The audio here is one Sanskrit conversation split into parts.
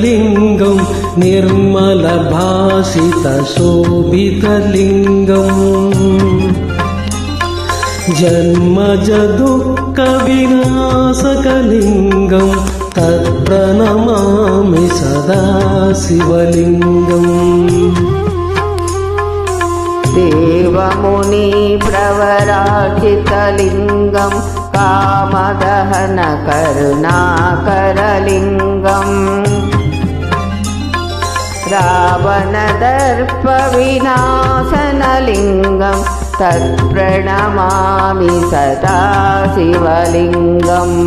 लिङ्गं निर्मलभाषितशोभितलिङ्गम् जन्मज दुःखविनाशकलिङ्गं तत्प्रणमामि सदा शिवलिङ्गम् देवमुनि प्रवराजितलिङ्गं कामदहन करुणाकरलिङ्गम् रावणदर्पविनाशनलिङ्गं तत्प्रणमामि सदा शिवलिङ्गम्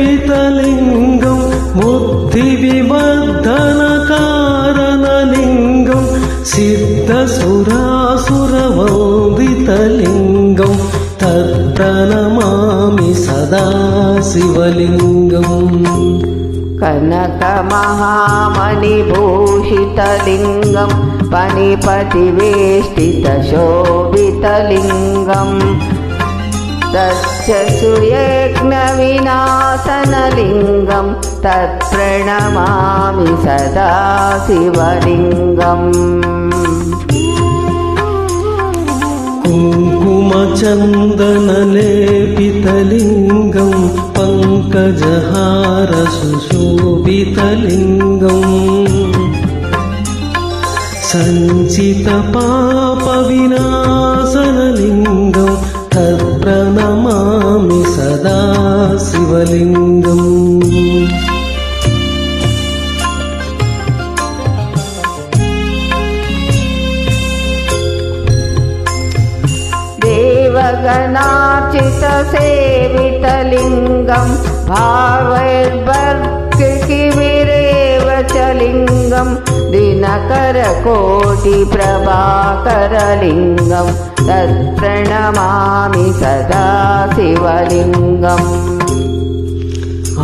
सर्वसुगन्धसुलेपितलिङ्गं बुद्धिविवर्धनकारणलिङ्गं सिद्धसुरासुरवन्दितलिङ्गं तत्प्रणमामि सदा शिवलिङ्गम् कनकमहामणिभूषितलिङ्गं पणिपतिवेष्टितशोभितलिङ्गम् तच्चक्षुयज्ञविनाशनलिङ्गं तत्प्रणमामि सदा शिवलिङ्गम् कुङ्कुमचन्दनलेपितलिङ्गं पङ्कजहारसुशोभितलिङ्गम् सञ्चितपापविनाशनलिङ्गं तत्प्रणमामि सदा शिवलिङ्गम् देवगणार्चितसेवितलिङ्गं भावैर्भक्तिकिविरेव च लिङ्गं दिनकरकोटिप्रभाकरलिङ्गं तत्प्रणमामि सदा शिवलिङ्गम्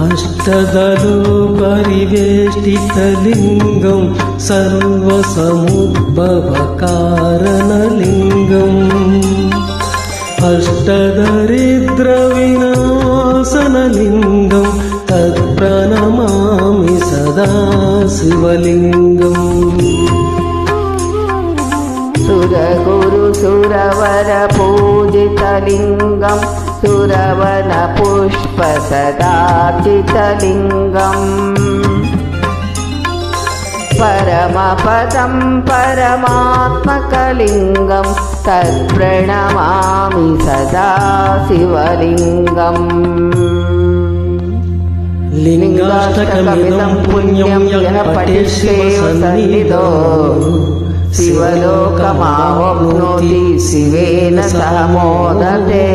अष्टदलोपरिवेष्टितलिङ्गं सर्वसमुद्भवकारणलिङ्गम् अष्टदरिद्रविनाशनलिङ्गं तत्प्रणमामि सदा शिवलिङ्गम् सुरगुरुसुरवरपूजितलिङ्गं सुरवनपुष्पसदार्चितलिङ्गम् परमपदं परमात्मकलिङ्गं तत्प्रणमामि सदा शिवलिङ्गम् लिङ्गाष्टकमिदं पुण्यं यः पठेत् शिवसन्निधौ शिवलोकमाप्नोति शिवेन सह मोदते।